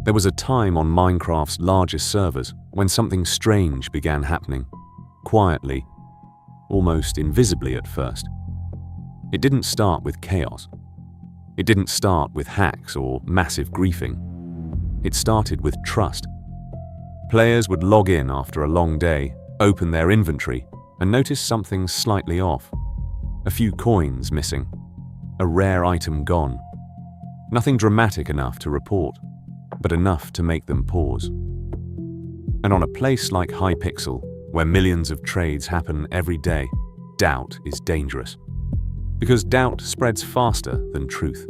There was a time on Minecraft's largest servers when something strange began happening, quietly, almost invisibly at first. It didn't start with chaos. It didn't start with hacks or massive griefing. It started with trust. Players would log in after a long day, open their inventory, and notice something slightly off. A few coins missing. A rare item gone. Nothing dramatic enough to report, but enough to make them pause. And on a place like Hypixel, where millions of trades happen every day, doubt is dangerous. Because doubt spreads faster than truth.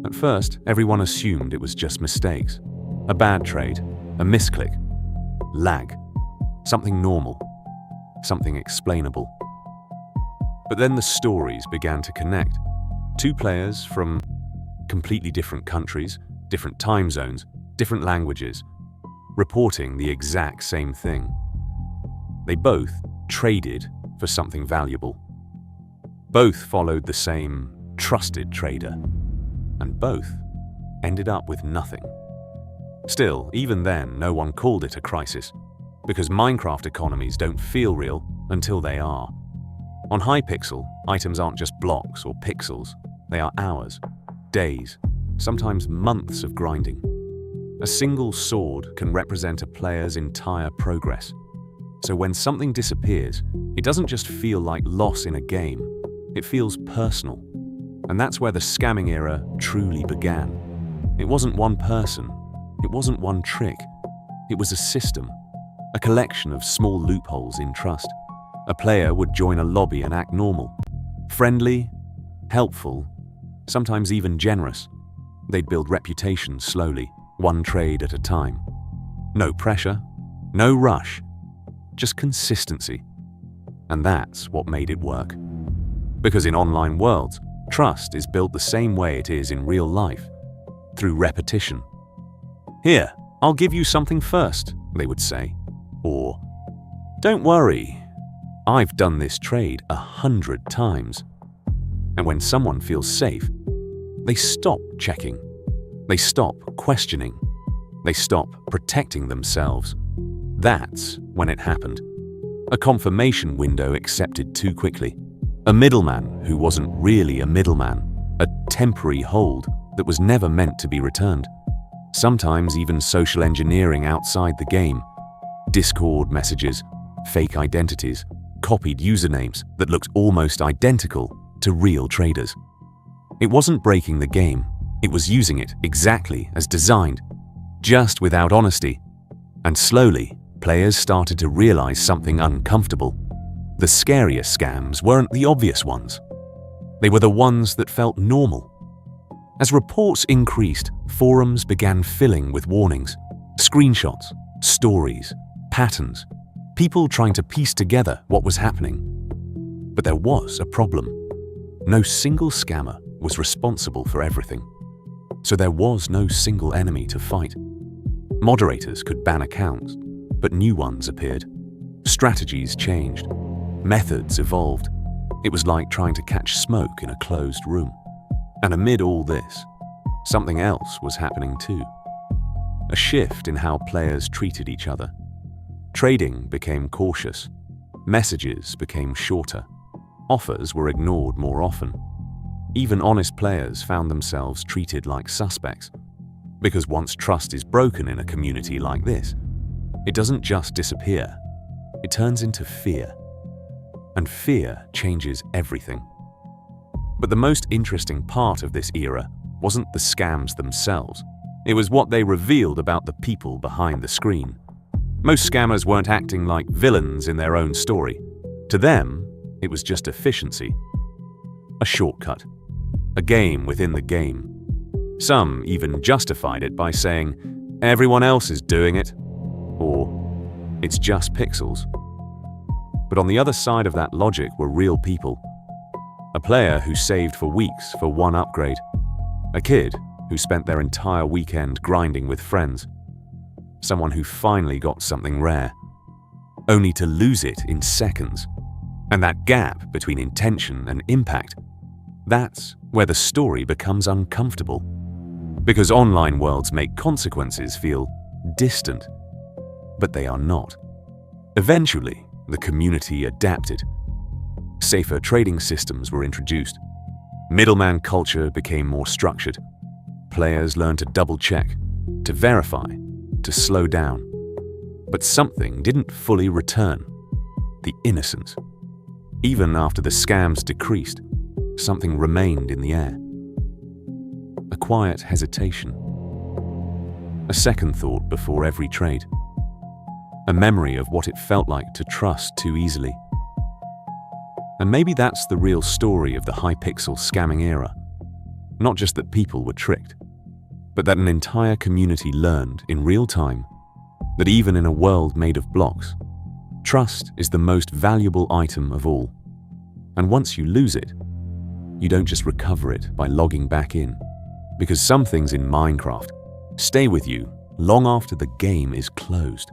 At first, everyone assumed it was just mistakes. A bad trade, a misclick, lag, something normal, something explainable. But then the stories began to connect. Two players from completely different countries, different time zones, different languages, reporting the exact same thing. They both traded for something valuable. Both followed the same trusted trader, and both ended up with nothing. Still, even then, no one called it a crisis, because Minecraft economies don't feel real until they are. On Hypixel, items aren't just blocks or pixels, they are hours, days, sometimes months of grinding. A single sword can represent a player's entire progress. So when something disappears, it doesn't just feel like loss in a game, it feels personal. And that's where the scamming era truly began. It wasn't one person, it wasn't one trick, it was a system, a collection of small loopholes in trust. A player would join a lobby and act normal, friendly, helpful, sometimes even generous. They'd build reputation slowly, one trade at a time. No pressure, no rush, just consistency. And that's what made it work. Because in online worlds, trust is built the same way it is in real life, through repetition. "Here, I'll give you something first," they would say. Or, "Don't worry, I've done this trade 100 times." And when someone feels safe, they stop checking. They stop questioning. They stop protecting themselves. That's when it happened. A confirmation window accepted too quickly. A middleman who wasn't really a middleman. A temporary hold that was never meant to be returned. Sometimes even social engineering outside the game. Discord messages, fake identities, copied usernames that looked almost identical to real traders. It wasn't breaking the game, it was using it exactly as designed, just without honesty. And slowly, players started to realize something uncomfortable. The scariest scams weren't the obvious ones. They were the ones that felt normal. As reports increased, forums began filling with warnings, screenshots, stories, patterns, people trying to piece together what was happening. But there was a problem. No single scammer was responsible for everything. So there was no single enemy to fight. Moderators could ban accounts, but new ones appeared. Strategies changed. Methods evolved. It was like trying to catch smoke in a closed room. And amid all this, something else was happening too. A shift in how players treated each other. Trading became cautious. Messages became shorter. Offers were ignored more often. Even honest players found themselves treated like suspects. Because once trust is broken in a community like this, it doesn't just disappear, it turns into fear. And fear changes everything. But the most interesting part of this era wasn't the scams themselves. It was what they revealed about the people behind the screen. Most scammers weren't acting like villains in their own story. To them, it was just efficiency. A shortcut. A game within the game. Some even justified it by saying, "Everyone else is doing it," or "It's just pixels." But on the other side of that logic were real people. A player who saved for weeks for one upgrade. A kid who spent their entire weekend grinding with friends. Someone who finally got something rare, only to lose it in seconds. And that gap between intention and impact, that's where the story becomes uncomfortable. Because online worlds make consequences feel distant, but they are not. Eventually, the community adapted. Safer trading systems were introduced. Middleman culture became more structured. Players learned to double-check, to verify, to slow down. But something didn't fully return: the innocence. Even after the scams decreased, something remained in the air. A quiet hesitation. A second thought before every trade. A memory of what it felt like to trust too easily. And maybe that's the real story of the Hypixel scamming era. Not just that people were tricked, but that an entire community learned in real time that even in a world made of blocks, trust is the most valuable item of all. And once you lose it, you don't just recover it by logging back in, because some things in Minecraft stay with you long after the game is closed.